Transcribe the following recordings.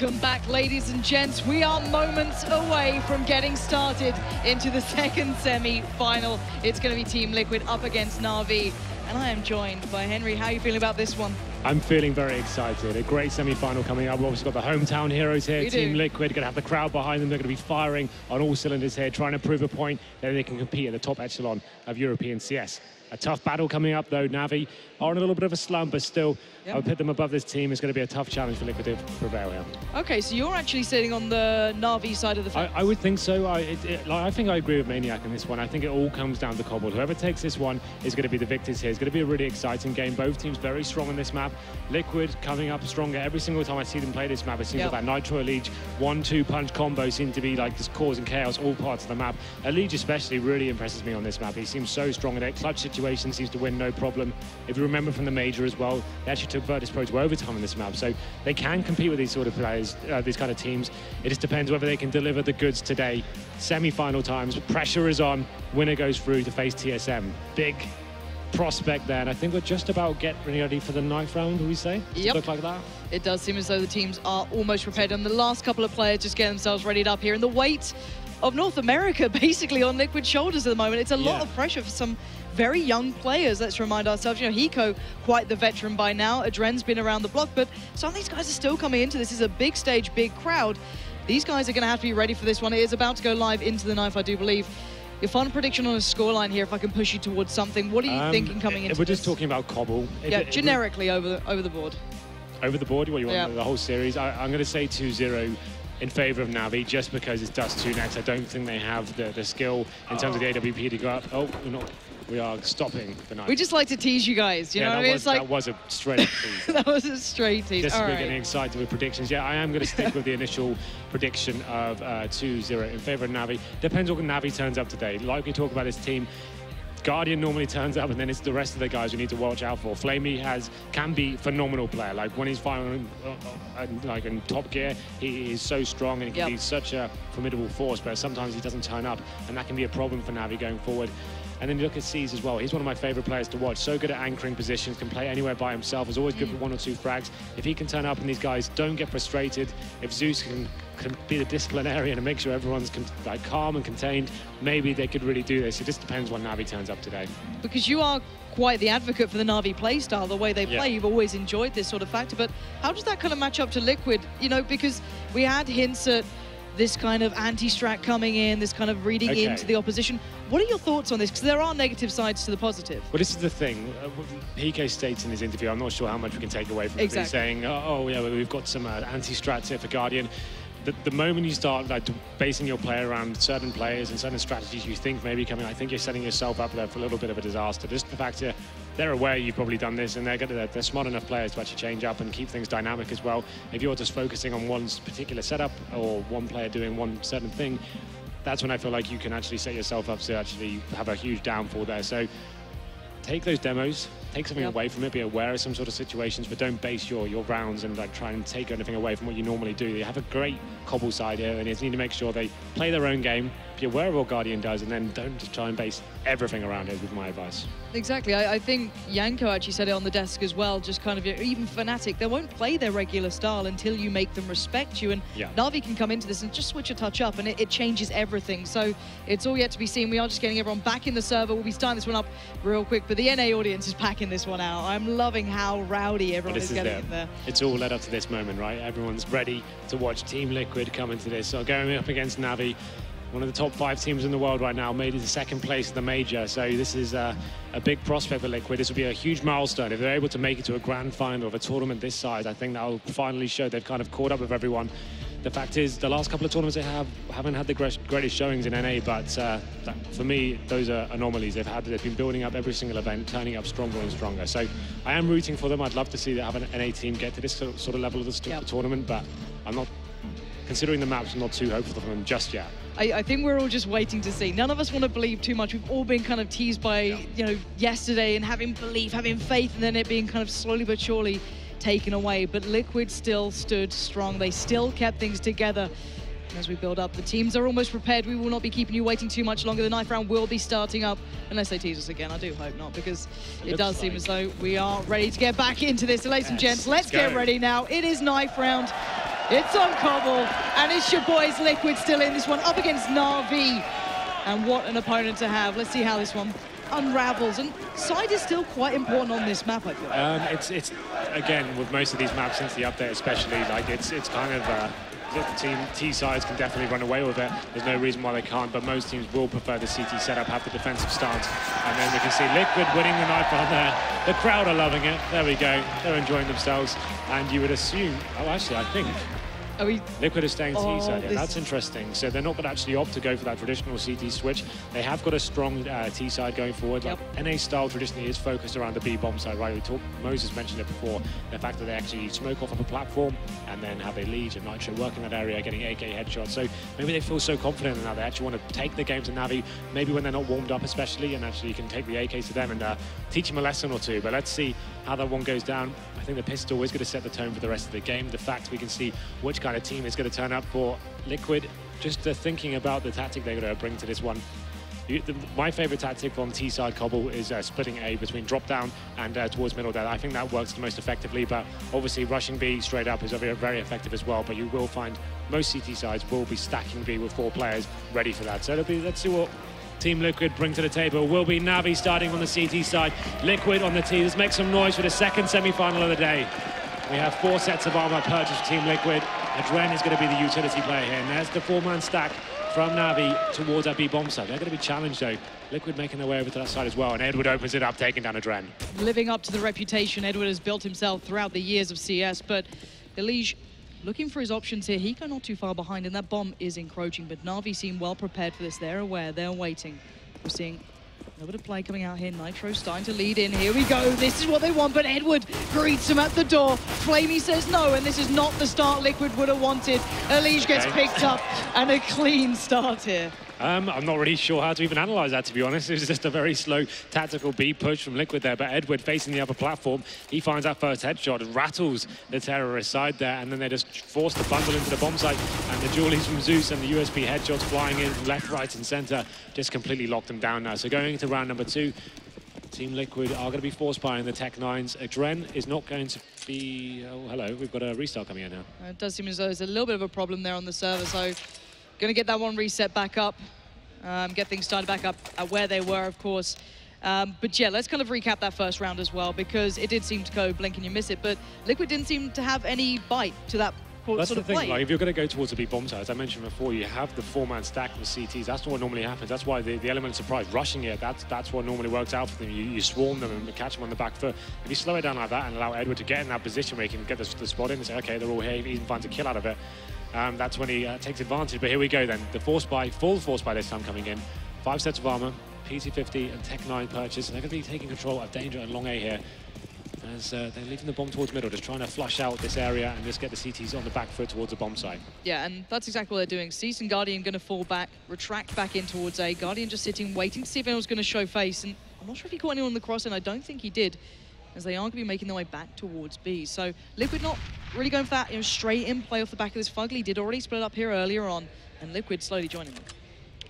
Welcome back, ladies and gents. We are moments away from getting started into the second semi-final. It's going to be Team Liquid up against NaVi, and I am joined by Henry. How are you feeling about this one? I'm feeling very excited. A great semi-final coming up. We've obviously got the hometown heroes here, Team Liquid. Going to have the crowd behind them. They're going to be firing on all cylinders here, trying to prove a point that they can compete at the top echelon of European CS. A tough battle coming up, though. NaVi are in a little bit of a slump, but still, I would put them above this team. It's going to be a tough challenge for Liquid to prevail here. Okay, so you're actually sitting on the NaVi side of the fence. I would think so. I think I agree with Maniac in this one. I think it all comes down to Cobble. Whoever takes this one is going to be the victors here. It's going to be a really exciting game. Both teams very strong on this map. Liquid coming up stronger. Every single time I see them play this map, it seems like that Nitro Elite 1-2 punch combo seems to be like just causing chaos all parts of the map. Elite especially really impresses me on this map. He seems so strong in it. Clutch situations seems to win no problem. If you remember from the major as well, they actually took Virtus Pro to overtime on this map, so they can compete with these sort of players, these kind of teams. It just depends whether they can deliver the goods today. Semi-final times, pressure is on, winner goes through to face TSM. Big prospect there, and I think we're just about getting ready for the 9th round, would we say? Does it look like that? It does seem as though the teams are almost prepared, and the last couple of players just get themselves readied up here, and the weight of North America basically on Liquid's shoulders at the moment. It's a lot of pressure for some very young players. Let's remind ourselves, you know, Hiko, quite the veteran by now. Adren's been around the block, but some of these guys are still coming into this. This is a big stage, big crowd. These guys are going to have to be ready for this one. It is about to go live into the 9th, I do believe. Your final prediction on a scoreline here, if I can push you towards something. What are you thinking coming into this? We're just talking about Cobble. Generically over the board. Over the board? What you want the whole series? I'm going to say 2-0. In favour of NaVi, just because it's Dust 2 next. I don't think they have the skill in terms of the AWP to go up. Oh, we are stopping the night. We just like to tease you guys, you know what I mean? That was a straight tease. That was a straight tease. Just we're getting excited with predictions. Yeah, I am going to stick with the initial prediction of 2-0 in favour of NaVi. Depends what NaVi turns up today. Like we talk about this team, Guardian normally turns up, and then it's the rest of the guys we need to watch out for. Flamey can be a phenomenal player. Like when he's firing like in top gear, he is so strong and he can be such a formidable force, but sometimes he doesn't turn up, and that can be a problem for NaVi going forward. And then you look at C's as well. He's one of my favourite players to watch. So good at anchoring positions, can play anywhere by himself. Is always good for 1 or 2 frags. If he can turn up and these guys don't get frustrated, if Zeus can be the disciplinarian and make sure everyone's like calm and contained, maybe they could really do this. It just depends when NaVi turns up today. Because you are quite the advocate for the NaVi playstyle, the way they play. You've always enjoyed this sort of factor. But how does that kind of match up to Liquid? You know, because we had hints at this kind of anti-strat coming in, this kind of reading into the opposition. What are your thoughts on this? Because there are negative sides to the positive. Well, this is the thing. Hiko states in his interview, I'm not sure how much we can take away from it. He's saying, oh yeah, we've got some anti-strats here for Guardian. The moment you start like basing your play around certain players and certain strategies you think maybe coming, I think you're setting yourself up there for a little bit of a disaster. Just the fact that they're aware you've probably done this, and they're smart enough players to actually change up and keep things dynamic as well. If you're just focusing on one particular setup or one player doing one certain thing, that's when I feel like you can actually set yourself up to actually have a huge downfall there. So take those demos, take something away from it, be aware of some sort of situations, but don't base your rounds and like try and take anything away from what you normally do. You have a great Cobble side here, and you just need to make sure they play their own game, be aware of what Guardian does, and then don't just try and base everything around it, with my advice. Exactly. I think Yanko actually said it on the desk as well, just kind of, even Fnatic, they won't play their regular style until you make them respect you, and NaVi can come into this and just switch a touch up, and it changes everything. So it's all yet to be seen. We are just getting everyone back in the server. We'll be starting this one up real quick, but the NA audience is packing this one out. I'm loving how rowdy everyone is getting in there. It's all led up to this moment, right? Everyone's ready to watch Team Liquid come into this. So going up against NaVi, one of the top 5 teams in the world right now, made it to 2nd place in the major. So this is a big prospect for Liquid. This will be a huge milestone. If they're able to make it to a grand final of a tournament this size, I think that'll finally show they've kind of caught up with everyone. The fact is, the last couple of tournaments they haven't had the greatest showings in NA, but for me, those are anomalies. They've been building up every single event, turning up stronger and stronger. So I am rooting for them. I'd love to see have an NA team get to this sort of level of the tournament, but I'm not, considering the maps, I'm not too hopeful for them just yet. I think we're all just waiting to see. None of us want to believe too much. We've all been kind of teased by, you know, yesterday and having belief, having faith, and then it being kind of slowly but surely taken away. But Liquid still stood strong. They still kept things together. And as we build up, the teams are almost prepared. We will not be keeping you waiting too much longer. The 9th round will be starting up, unless they tease us again. I do hope not, because it does seem as though we are ready to get back into this. So ladies and gents, let's get ready now. It is 9th round. It's on Cobble, and it's your boys Liquid still in this one, up against NaVi. And what an opponent to have. Let's see how this one unravels. And side is still quite important on this map, I feel like. It's again, with most of these maps since the update especially, like it's kind of... the T sides can definitely run away with it. There's no reason why they can't, but most teams will prefer the CT setup, have the defensive stance. And then we can see Liquid winning the knife on there. The crowd are loving it. There we go. They're enjoying themselves. And you would assume, oh, actually, I think Liquid is staying T side. Yeah, that's interesting. So they're not going to actually opt to go for that traditional CT switch. They have got a strong T side going forward. Like NA style traditionally is focused around the B bomb side, right? Moses mentioned it before. The fact that they actually smoke off of a platform and then have a lead and Nitro work in that area, getting AK headshots. So maybe they feel so confident now they actually want to take the game to NaVi, maybe when they're not warmed up especially, and actually you can take the AKs to them and teach them a lesson or two. But let's see how that one goes down. I think the pistol is going to set the tone for the rest of the game. The fact we can see which kind of team is going to turn up for Liquid, just thinking about the tactic they're going to bring to this one. My favorite tactic on T side Cobble is splitting A between drop down and towards middle there. I think that works the most effectively, but obviously rushing B straight up is very effective as well. But you will find most CT sides will be stacking B with 4 players ready for that. So let's see what Team Liquid bring to the table. Will be NaVi starting on the CT side, Liquid on the T. Let's make some noise for the second semi-final of the day. We have 4 sets of armor purchased for Team Liquid. Adren is going to be the utility player here, and there's the 4-man stack from NaVi towards that B bomb side. They're going to be challenged though. Liquid making their way over to that side as well, and Edward opens it up, taking down Adren. Living up to the reputation Edward has built himself throughout the years of CS, but Elige looking for his options here. Hiko not too far behind, and that bomb is encroaching, but NaVi seem well prepared for this. They're aware, they're waiting. We're seeing a little bit of play coming out here. Nitro starting to lead in. Here we go. This is what they want, but Edward greets him at the door. Flamey says no, and this is not the start Liquid would have wanted. Elige gets picked up, and a clean start here. I'm not really sure how to even analyze that, to be honest. It was just a very slow tactical B push from Liquid there, but Edward facing the upper platform, he finds that first headshot, rattles the terrorist side there, and then they just force the bundle into the bomb site, and the dualies from Zeus and the USP headshots flying in from left, right, and center just completely locked them down now. So going into round number 2, Team Liquid are going to be force buying the Tech 9s. Adren is not going to be... Oh, hello, we've got a restart coming in now. It does seem as though there's a little bit of a problem there on the server, so going to get that one reset back up, get things started back up at where they were, of course. But yeah, let's kind of recap that first round as well, because it did seem to go blink and you miss it, but Liquid didn't seem to have any bite to that That's sort the of thing, play. like if you're going to go towards a B bomb site, as I mentioned before, you have the 4-man stack with CTs. That's what normally happens. That's why the element of surprise, rushing it, that's what normally works out for them. You swarm them and catch them on the back foot. If you slow it down like that and allow Edward to get in that position where he can get the spot in and say, okay, they're all here, he even finds a kill out of it, that's when he takes advantage. But here we go then. The force buy, full force buy this time coming in. 5 sets of armor, PT50 and Tech 9 purchase, and they're going to be taking control of Danger and Long A here. As they're leaving the bomb towards middle, just trying to flush out this area and just get the CTs on the back foot towards the bomb site. Yeah, and that's exactly what they're doing. Cease and Guardian going to fall back, retract back in towards A. Guardian just sitting, waiting to see if anyone's going to show face. And I'm not sure if he caught anyone on the cross, and I don't think he did, as they are going to be making their way back towards B. So Liquid not really going for that, straight in play off the back of this. Fugly did already split up here earlier on, and Liquid slowly joining them.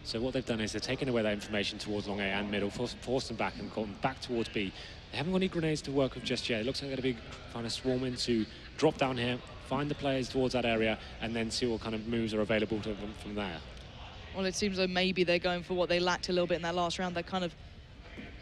So what they've done is they've taken away that information towards Long A and middle, forced them back and gone back towards B. They haven't got any grenades to work with just yet. It looks like they're going to be trying to swarm into, drop down here, find the players towards that area, and then see what kind of moves are available to them from there. Well, it seems like maybe they're going for what they lacked a little bit in that last round, that kind of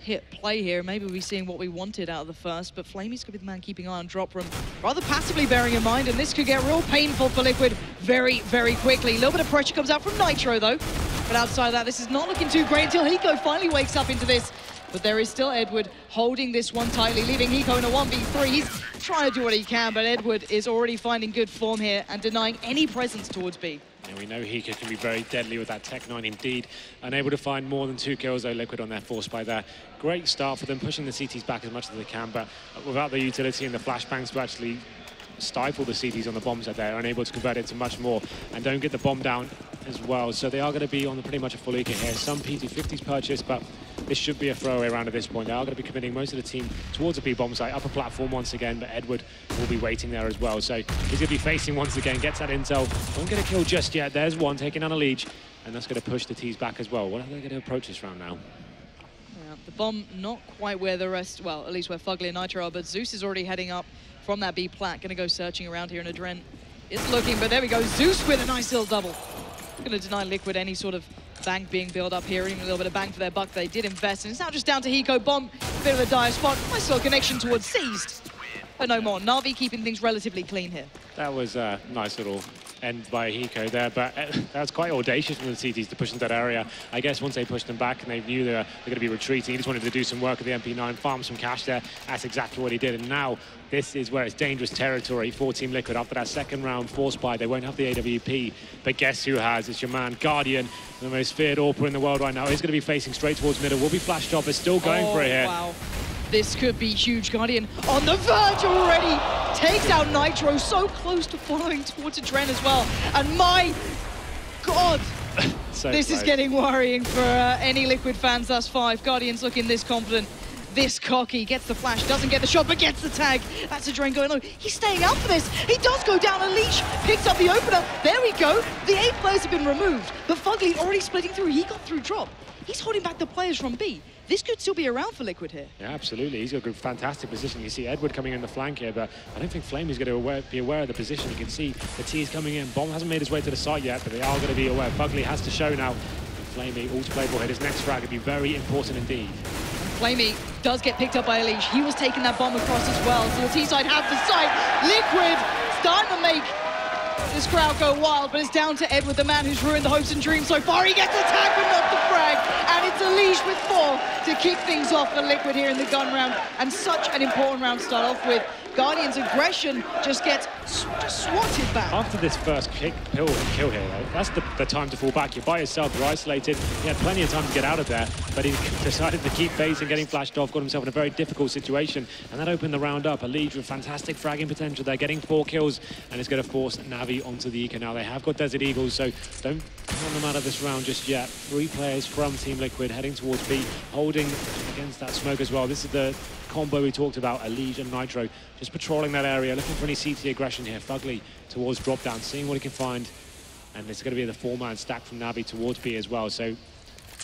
hit play here. Maybe we're seeing what we wanted out of the first, but Flamey's going to be the man keeping eye on drop room, rather passively bearing in mind, and this could get real painful for Liquid very, very quickly. A little bit of pressure comes out from Nitro, though, but outside of that, this is not looking too great until Hiko finally wakes up into this. But there is still Edward holding this one tightly, leaving Hiko in a 1v3. He's trying to do what he can, but Edward is already finding good form here and denying any presence towards B. Yeah, we know Hiko can be very deadly with that Tech 9 indeed. Unable to find more than 2 kills though, Liquid on their force by there. Great start for them, pushing the CTs back as much as they can, but without the utility and the flashbangs to actually stifle the CTs on the bombs that they're unable to convert it to much more and don't get the bomb down as well. So they are going to be on pretty much a full eco here. Some PT50s purchased, but this should be a throwaway round at this point. They are going to be committing most of the team towards a B bomb site, upper platform once again, but Edward will be waiting there as well. So he's going to be facing once again, gets that intel. Won't get a kill just yet. There's one taking on a lead, and that's going to push the T's back as well. What are they going to approach this round now? Yeah, the bomb not quite where the rest, well, at least where Fugly and Nitro are, but Zeus is already heading up from that B plat, going to go searching around here, and Adren It's looking, but there we go. Zeus with a nice little double. Going to deny Liquid any sort of bank being built up here, even a little bit of bang for their buck. They did invest, and it's now just down to Hiko. Bomb, bit of a dire spot. Nice little connection towards Seized, but no more. NaVi keeping things relatively clean here. That was a nice little end by Hiko there, but that's quite audacious from the CTs to push into that area. I guess once they pushed them back and they knew they're going to be retreating, he just wanted to do some work at the MP9, farm some cash there. That's exactly what he did, and now this is where it's dangerous territory for Team Liquid. After that second round force buy, they won't have the AWP, but guess who has? It's your man, Guardian, the most feared AWPer in the world right now. He's going to be facing straight towards middle. Will be flashed off, is still going for it here. Wow. This could be huge. Guardian on the verge already. Takes out Nitro, so close to following towards Adren as well. And my God, this is getting worrying for any Liquid fans thus far. If Guardian's looking this confident, this cocky, gets the flash, doesn't get the shot, but gets the tag. That's Adren going low. He's staying out for this. He does go down a leash, picks up the opener. There we go. The 8 players have been removed, but Fugly already splitting through. He got through drop. He's holding back the players from B. This could still be around for Liquid here. Yeah, absolutely. He's got a fantastic position. You see Edward coming in the flank here, but I don't think Flame is going to be aware of the position. You can see the T is coming in. Bomb hasn't made his way to the site yet, but they are going to be aware. Fugly has to show now. Flamey, all to play for here. His next frag would be very important indeed. Flamey does get picked up by a leash. He was taking that bomb across as well. So the T-side have the site. Liquid starting to make this crowd go wild, but it's down to Edward, the man who's ruined the hopes and dreams so far. He gets the tag, but not the frag. And it's a leash with 4 to kick things off for Liquid here in the gun round. And such an important round to start off with. Guardian's aggression just gets swatted back. After this first kill here, though, that's the time to fall back. You're by yourself, you're isolated. He had plenty of time to get out of there, but he decided to keep facing, getting flashed off, got himself in a very difficult situation, and that opened the round up. A lead with fantastic fragging potential. They're getting 4 kills, and it's going to force NaVi onto the Eco now. They have got Desert Eagles, so don't count them out of this round just yet. 3 players from Team Liquid heading towards B, holding against that smoke as well. This is the combo we talked about, Elige and Nitro, just patrolling that area, looking for any CT aggression here. Fugly towards drop down, seeing what he can find, and it's going to be the 4-man stack from NaVi towards B as well, so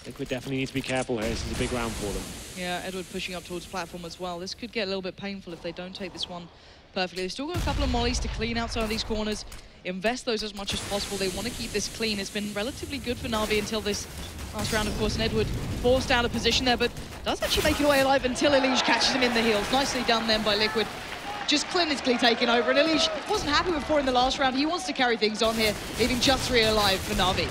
Liquid definitely need to be careful here. This is a big round for them. Yeah, Edward pushing up towards platform as well. This could get a little bit painful if they don't take this one perfectly. They've still got a couple of mollies to clean out some of these corners, invest those as much as possible. They want to keep this clean. It's been relatively good for NaVi until this last round, of course, and Edward forced out of position there, but does actually make it away alive until Elige catches him in the heels. Nicely done then by Liquid. Just clinically taken over, and Elige wasn't happy with 4 in the last round. He wants to carry things on here, leaving just 3 alive for NaVi.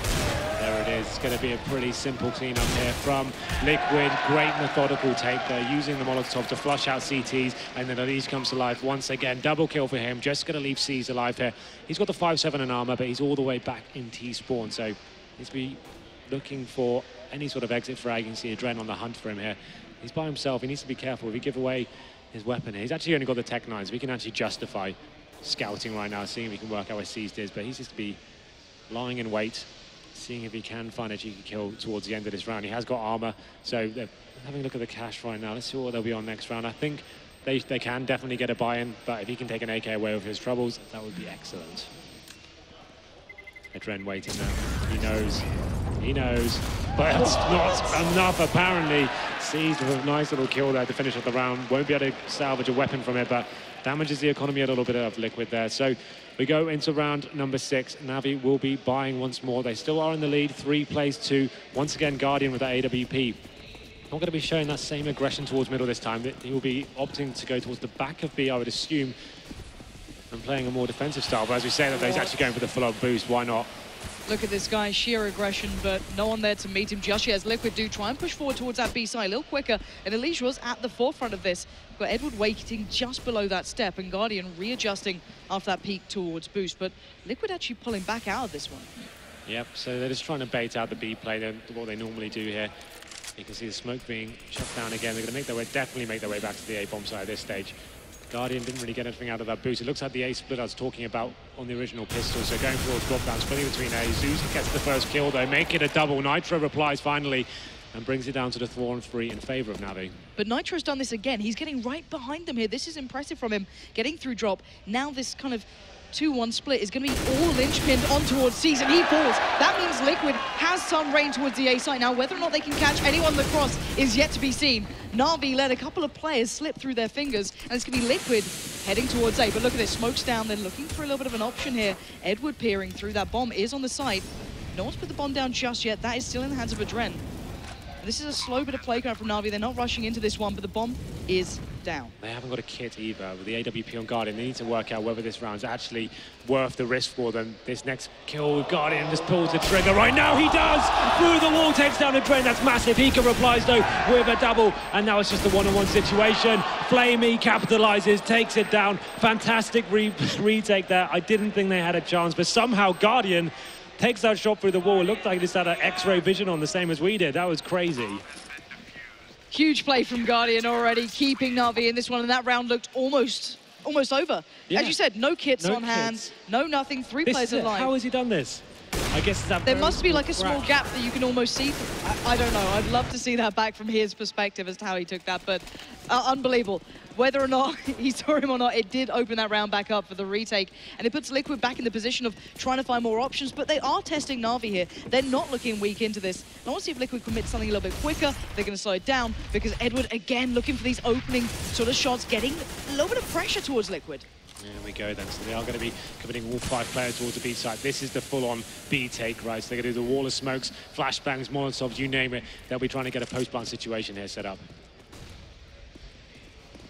There it is. It's going to be a pretty simple cleanup here from Liquid. Great methodical take there, using the Molotov to flush out CTs, and then Elige comes to life once again. Double kill for him. Just going to leave C's alive here. He's got the 5-7 in armor, but he's all the way back in T-spawn, so needs to be looking for any sort of exit frag. You can see Adren on the hunt for him here. He's by himself. He needs to be careful. If he give away his weapon here, he's actually only got the Tech 9, so we can actually justify scouting right now, seeing if he can work out where Seized is, but he's just to be lying in wait, seeing if he can find a cheeky kill towards the end of this round. He has got armor, so they're having a look at the cash right now. Let's see what they'll be on next round. I think they can definitely get a buy-in, but if he can take an AK away with his troubles, that would be excellent. Adren waiting now. He knows, but it's not enough apparently. Seized with a nice little kill there to finish up the round. Won't be able to salvage a weapon from it, but damages the economy a little bit of Liquid there. So we go into round number 6. NaVi will be buying once more. They still are in the lead. 3 plays 2. Once again, Guardian with that AWP. Not going to be showing that same aggression towards middle this time. He will be opting to go towards the back of B, I would assume, and playing a more defensive style. But as we say, that he's actually going for the full-on boost. Why not? Look at this guy, sheer aggression, but no one there to meet him just yet as Liquid do try and push forward towards that B side a little quicker, and Elige was at the forefront of this. We've got Edward waiting just below that step, and Guardian readjusting after that peak towards boost, but Liquid actually pulling back out of this one. Yep, so they're just trying to bait out the B play, what they normally do here. You can see the smoke being shut down again. They're going to definitely make their way back to the A-bomb side at this stage. Guardian didn't really get anything out of that boost. It looks like the A split I was talking about on the original pistol. So going towards drop down, splitting between A. Zeus gets the first kill though, make it a double. Nitro replies finally and brings it down to the 4-on-3 in favor of NaVi. But Nitro's done this again. He's getting right behind them here. This is impressive from him, getting through drop. Now this kind of 2-1 split is going to be all linchpinned on towards C's, and he falls. That means Liquid has some rain towards the A site. Now, whether or not they can catch anyone on the cross is yet to be seen. NaVi let a couple of players slip through their fingers, and it's going to be Liquid heading towards A. But look at this, smoke's down. They're looking for a little bit of an option here. Edward peering through that bomb is on the site. No one's put the bomb down just yet. That is still in the hands of Adren. This is a slow bit of play coming from NaVi. They're not rushing into this one, but the bomb is down. They haven't got a kit either. With the AWP on Guardian, they need to work out whether this round's actually worth the risk for them. This next kill with Guardian just pulls the trigger right now. He does! Through the wall, takes down Adren. That's massive. Hika replies though with a double, and now it's just a one-on-one situation. Flamey capitalizes, takes it down. Fantastic retake there. I didn't think they had a chance, but somehow Guardian takes that shot through the wall. It looked like this had an X-ray vision on, the same as we did. That was crazy. Huge play from Guardian already, keeping NaVi in this one, and that round looked almost over. Yeah. As you said, no kits on hand, no nothing, 3 players alive. How has he done this? I guess there must be like a small gap that you can almost see. I don't know. I'd love to see that back from his perspective as to how he took that, but unbelievable. Whether or not he saw him or not, it did open that round back up for the retake, and it puts Liquid back in the position of trying to find more options, but they are testing NaVi here. They're not looking weak into this. I want to see if Liquid commits something a little bit quicker. They're going to slow it down, because Edward, again, looking for these opening sort of shots, getting a little bit of pressure towards Liquid. There we go then. So they are going to be committing all 5 players towards the B side. This is the full-on B take, right? So they're going to do the wall of smokes, flashbangs, molotovs, you name it. They'll be trying to get a post-plant situation here set up.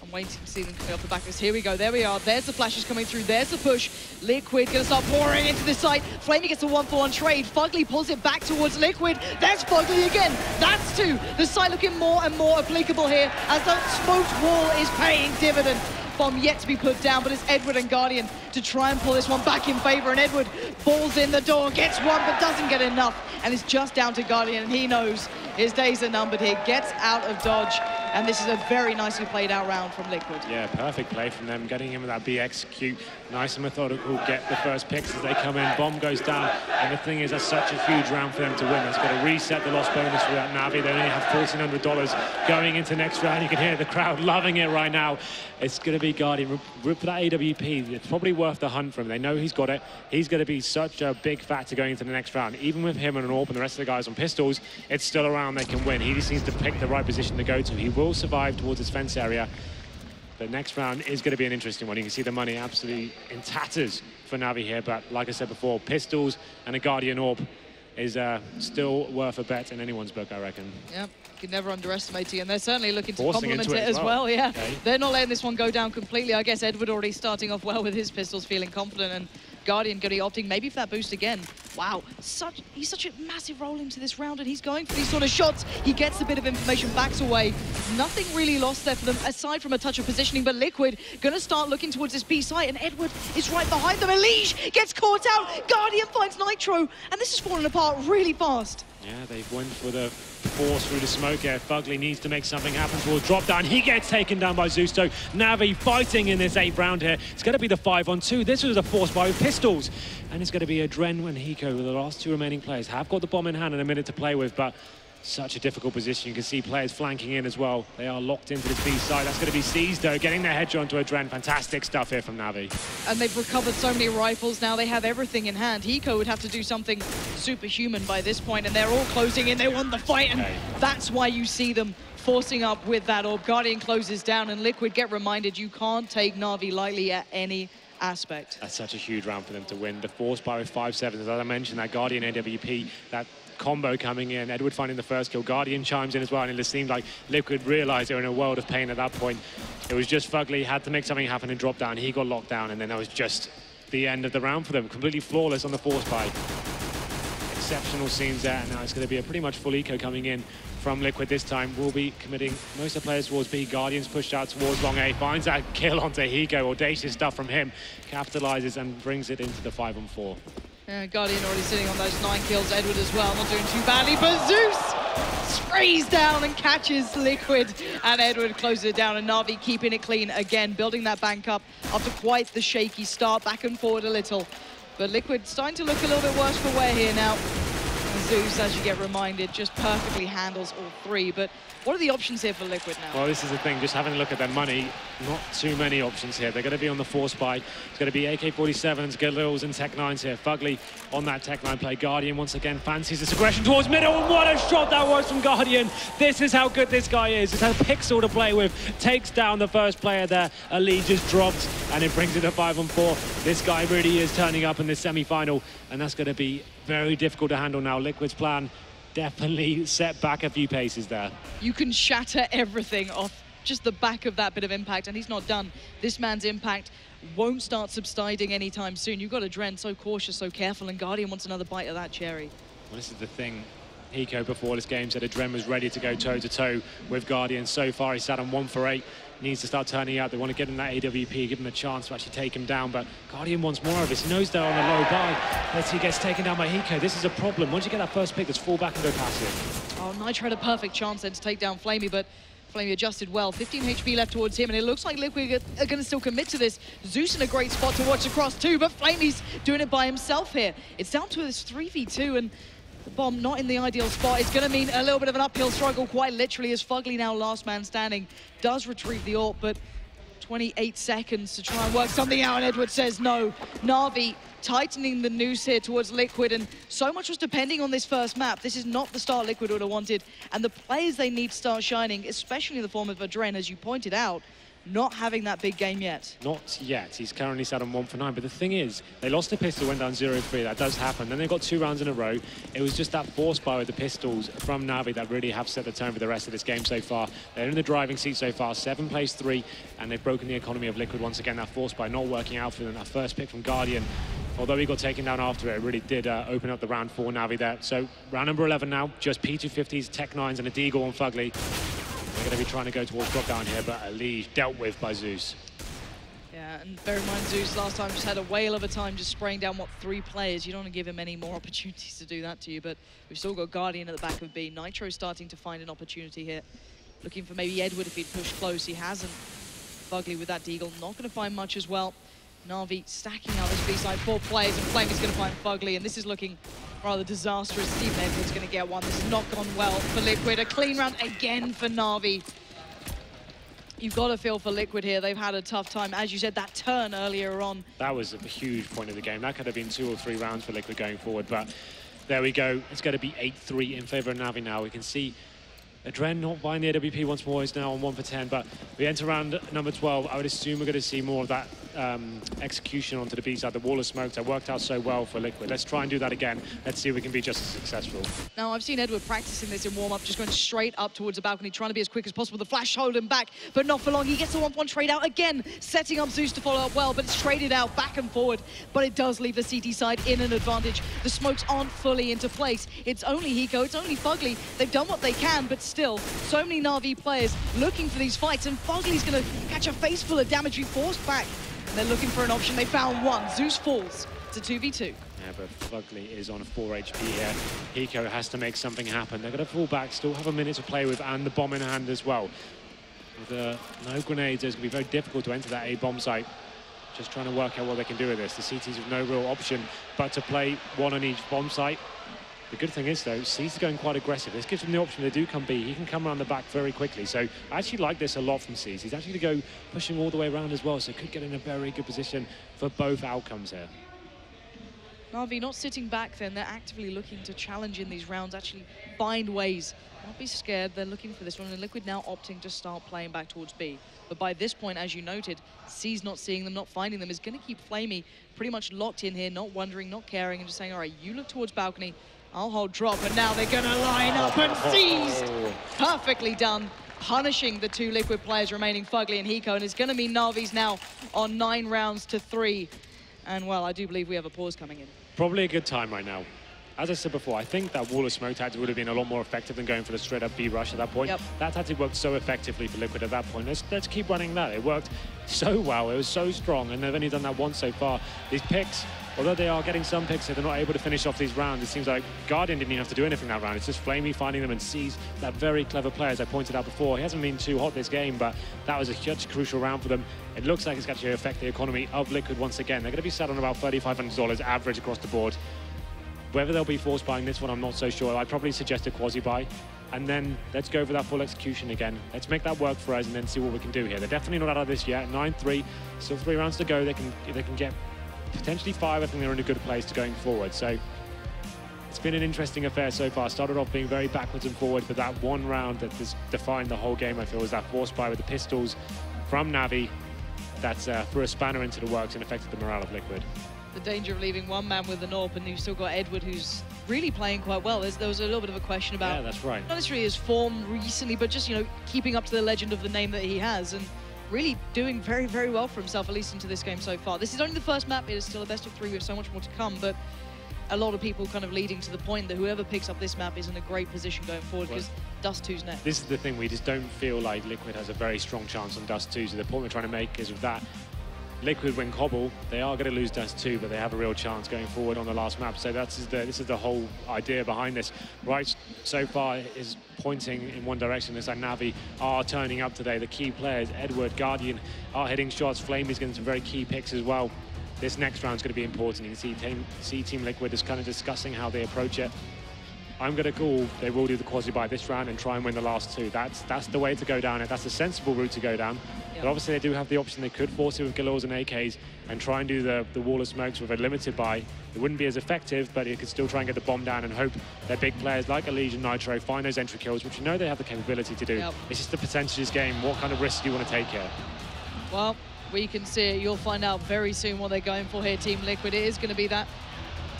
I'm waiting to see them coming off the back of this. Here we go. There we are. There's the flashes coming through. There's the push. Liquid going to start pouring into this site. Flamey gets a 1-for-1 trade. Fugly pulls it back towards Liquid. There's Fugly again. That's 2. The site looking more and more applicable here as the smoked wall is paying dividend. Bomb yet to be put down, but it's Edward and Guardian to try and pull this one back in favor, and Edward falls in the door, gets one but doesn't get enough, and it's just down to Guardian, and he knows his days are numbered here. Gets out of dodge, and this is a very nicely played out round from Liquid. Yeah, perfect play from them, getting in with that B execute. Nice and methodical, get the first picks as they come in. Bomb goes down, and the thing is, that's such a huge round for them to win. It's got to reset the loss bonus for that NaVi. They only have $1,400 going into next round. You can hear the crowd loving it right now. It's going to be Guardian. Rip for that AWP. It's probably worth the hunt for him. They know he's got it. He's going to be such a big factor going into the next round. Even with him and an AWP and the rest of the guys on pistols, it's still a round they can win. He just needs to pick the right position to go to. He will survive towards his fence area. The next round is going to be an interesting one. You can see the money absolutely in tatters for NaVi here. But like I said before, pistols and a Guardian AWP is still worth a bet in anyone's book, I reckon. Yep. You can never underestimate it, and they're certainly looking to complement it as well. Yeah, okay. They're not letting this one go down completely. I guess Edward already starting off well with his pistols, feeling confident, and Guardian going to be opting maybe for that boost again. Wow, he's such a massive role into this round, and he's going for these sort of shots. He gets a bit of information, backs away. Nothing really lost there for them, aside from a touch of positioning, but Liquid going to start looking towards this B site, and Edward is right behind them. Elige gets caught out. Guardian finds Nitro, and this is falling apart really fast. Yeah, they went for the force through the smoke here. Fugly needs to make something happen towards drop down. He gets taken down by Zusto. NaVi fighting in this 8th round here. It's going to be the 5-on-2. This was a force buy with pistols. And it's going to be Adren and Hiko, the last 2 remaining players. Have got the bomb in hand and a minute to play with, but such a difficult position. You can see players flanking in as well. They are locked into this B side. That's going to be C's though, getting their headshot onto Adren. Fantastic stuff here from NaVi. And they've recovered so many rifles now. They have everything in hand. Hiko would have to do something superhuman by this point, and they're all closing in. They want the fight, and that's why you see them forcing up with that orb. Guardian closes down, and Liquid get reminded you can't take NaVi lightly at any aspect. That's such a huge round for them to win. The force buy with 5-7s, as I mentioned, that Guardian AWP, that combo coming in, Edward finding the first kill, Guardian chimes in as well, and it seemed like Liquid realized they were in a world of pain at that point. It was just Fugly had to make something happen and drop down. He got locked down, and then that was just the end of the round for them. Completely flawless on the force buy. Exceptional scenes there, and now it's going to be a pretty much full eco coming in from Liquid this time. We'll be committing most of the players towards B. Guardian's pushed out towards long A, finds that kill onto Hiko. Audacious stuff from him, capitalizes and brings it into the 5-on-4. Yeah, Guardian already sitting on those 9 kills. Edward as well, not doing too badly, but Zeus sprays down and catches Liquid, and Edward closes it down, and NaVi keeping it clean again, building that bank up after quite the shaky start, back and forward a little. But Liquid starting to look a little bit worse for wear here now. Zeus, as you get reminded, just perfectly handles all three. But what are the options here for Liquid now? Well, this is the thing, just having a look at their money, not too many options here. They're going to be on the force buy. It's going to be AK-47s, Galils and Tech-9s here. Fugly on that Tech-9 play. Guardian once again fancies this aggression towards middle, and what a shot that was from Guardian. This is how good this guy is. It's a pixel to play with. Takes down the first player there. A lead just dropped, and it brings it to 5-on-4. This guy really is turning up in this semi-final, and that's going to be very difficult to handle now. Liquid's plan definitely set back a few paces there. You can shatter everything off just the back of that bit of impact, and he's not done. This man's impact won't start subsiding anytime soon. You've got Adren so cautious, so careful, and Guardian wants another bite of that cherry. Well, this is the thing. Hiko before this game said Adren was ready to go toe-to-toe with Guardian. So far, he's sat on 1 for 8. Needs to start turning out. They want to get him that AWP, give him a chance to actually take him down, but Guardian wants more of this. He knows they're on a low buy. Let's see, he gets taken down by Hiko. This is a problem. Once you get that first pick, just fall back and go passive. Oh, Nitro had a perfect chance then to take down Flamey, but Flamey adjusted well. 15 HP left towards him, and it looks like Liquid are going to still commit to this. Zeus in a great spot to watch across too, but Flamey's doing it by himself here. It's down to this 3v2, and the bomb not in the ideal spot. It's going to mean a little bit of an uphill struggle, quite literally, as Fugly, now last man standing, does retrieve the ult, but 28 seconds to try and work something out, and Edward says no. NaVi tightening the noose here towards Liquid, and so much was depending on this first map. This is not the start Liquid would have wanted, and the players they need to start shining, especially in the form of Adren, as you pointed out, not having that big game yet. Not yet. He's currently sat on 1 for 9. But the thing is, they lost the pistol, went down 0-3. That does happen. Then they got 2 rounds in a row. It was just that force buy with the pistols from NaVi that really have set the tone for the rest of this game so far. They're in the driving seat so far. 7 plays 3, and they've broken the economy of Liquid once again. That force buy not working out for them. That first pick from Guardian, although he got taken down after it, really did open up the round for NaVi there. So round number 11 now. Just P250s, Tech-9s, and a Deagle on Fugly. They're going to be trying to go towards drop down here, but Ali dealt with by Zeus. Yeah, and bear in mind, Zeus last time just had a whale of a time just spraying down, 3 players. You don't want to give him any more opportunities to do that to you, but we've still got Guardian at the back of B. Nitro starting to find an opportunity here. Looking for maybe Edward if he'd push close. He hasn't. Fugly with that Deagle, not going to find much as well. NaVi stacking out this B side, 4 players, and Flamey's going to find Fugly, and this is looking rather disastrous. Steve Edwards going to get one. This has not gone well for Liquid. A clean round again for NaVi. You've got to feel for Liquid here. They've had a tough time. As you said, that turn earlier on. That was a huge point of the game. That could have been 2 or 3 rounds for Liquid going forward, but there we go. It's going to be 8-3 in favor of NaVi now. We can see Adren not buying the AWP once more. He's now on 1 for 10, but we enter round number 12. I would assume we're going to see more of that execution onto the B side. The wall of smoke that worked out so well for Liquid. Let's try and do that again. Let's see if we can be just as successful. Now, I've seen Edward practicing this in warm-up, just going straight up towards the balcony, trying to be as quick as possible. The flash hold him back, but not for long. He gets a 1-1 trade out again, setting up Zeus to follow up well, but it's traded out back and forward, but it does leave the CT side in an advantage. The smokes aren't fully into place. It's only Hiko, it's only Fugly. They've done what they can, but still, so many NaVi players looking for these fights, and Fugly's going to catch a face full of damage, be forced back. And they're looking for an option. They found one. Zeus falls to 2v2. Yeah, but Fugly is on 4 HP here. Hiko has to make something happen. They're going to fall back, still have a minute to play with, and the bomb in hand as well. With no grenades, it's going to be very difficult to enter that A bomb site. Just trying to work out what they can do with this. The CTs have no real option but to play 1 on each bomb site. The good thing is, though, C's going quite aggressive. This gives him the option. They do come B. He can come around the back very quickly. So I actually like this a lot from C's. He's actually going to go pushing all the way around as well. So could get in a very good position for both outcomes here. NaVi not sitting back then. They're actively looking to challenge in these rounds, actually find ways. Not be scared. They're looking for this one. And Liquid now opting to start playing back towards B. But by this point, as you noted, C's not seeing them, not finding them, is going to keep Flamey pretty much locked in here, not wondering, not caring, and just saying, all right, you look towards balcony, I'll hold drop, and now they're gonna line up and seized. Perfectly done, punishing the 2 Liquid players remaining, Fugly and Hiko, and it's gonna mean NaVi's now on 9 rounds to 3. And well, I do believe we have a pause coming in. Probably a good time right now. As I said before, I think that wall of smoke tactic would have been a lot more effective than going for the straight up B rush at that point. Yep. That tactic worked so effectively for Liquid at that point. Let's keep running that. It worked so well. It was so strong, and they've only done that once so far. These picks, although they are getting some picks, they're not able to finish off these rounds. It seems like Guardian didn't even have to do anything that round. It's just Flamey finding them and sees that very clever player, as I pointed out before. He hasn't been too hot this game, but that was such a crucial round for them. It looks like it's going to affect the economy of Liquid once again. They're going to be sat on about $3,500 average across the board. Whether they'll be force buying this one, I'm not so sure. I'd probably suggest a quasi buy. And then let's go for that full execution again. Let's make that work for us and then see what we can do here. They're definitely not out of this yet. 9-3, still 3 rounds to go. They can get potentially 5. I think they're in a good place to going forward. So it's been an interesting affair so far. Started off being very backwards and forward, but that one round that has defined the whole game, I feel, was that force buy with the pistols from NaVi. That's threw a spanner into the works and affected the morale of Liquid. The danger of leaving one man with the AWP, and you've still got Edward, who's really playing quite well. There was a little bit of a question about, that's right, not necessarily his form recently, but just, you know, keeping up to the legend of the name that he has, and really doing very, very well for himself, at least into this game so far. This is only the first map. It is still a best of 3 with so much more to come, but a lot of people kind of leading to the point that whoever picks up this map is in a great position going forward, because Dust 2's next. This is the thing, we just don't feel like Liquid has a very strong chance on Dust 2, so the point we're trying to make is with that, Liquid win Cobble, they are going to lose Dust 2, but they have a real chance going forward on the last map. So this is the whole idea behind this. Right, so far is pointing in one direction. Looks like NaVi are turning up today. The key players, Edward, Guardian, are hitting shots. Flame is getting some very key picks as well. This next round is going to be important. You can see Team Liquid is kind of discussing how they approach it. I'm going to call they will do the quasi-buy this round and try and win the last 2. That's the way to go down it. That's a sensible route to go down. Yep. But obviously they do have the option. They could force it with Galils and AKs and try and do the wall of smokes with a limited buy. It wouldn't be as effective, but it could still try and get the bomb down and hope their big players like Elise and Nitro find those entry kills, which you know they have the capability to do. Yep. It's just the percentages game. What kind of risk do you want to take here? Well, we can see it. You'll find out very soon what they're going for here, Team Liquid. It is going to be that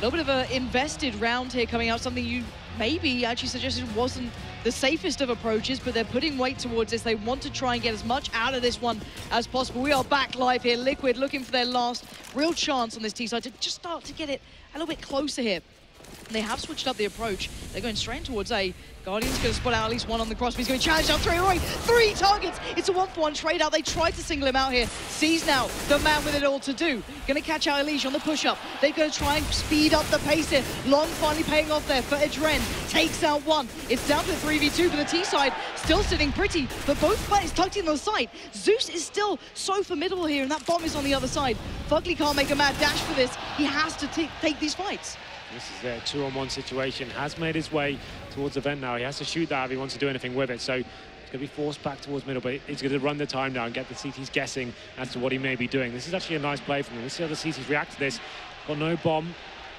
little bit of an invested round here coming out, something you maybe actually suggested wasn't the safest of approaches, but they're putting weight towards this. They want to try and get as much out of this one as possible. We are back live here. Liquid looking for their last real chance on this T side to just start to get it a little bit closer here. They have switched up the approach. They're going straight towards A. Guardian's going to spot out at least one on the cross. He's going to challenge out straight away. 3 targets. It's a 1-for-1 trade out. They tried to single him out here. Sees now the man with it all to do. Going to catch out Elise on the push-up. They're going to try and speed up the pace here. Long finally paying off there for Adren. Takes out one. It's down to 3v2 for the T side. Still sitting pretty, but both players tucked in on the side. Zeus is still so formidable here, and that bomb is on the other side. Fugly can't make a mad dash for this. He has to take these fights. This is their 2-on-1 situation. Has made his way towards the vent now. He has to shoot that if he wants to do anything with it. So it's going to be forced back towards middle, but he's going to run the time now and get the CTs guessing as to what he may be doing. This is actually a nice play from him. Let's see how the CTs react to this. Got no bomb,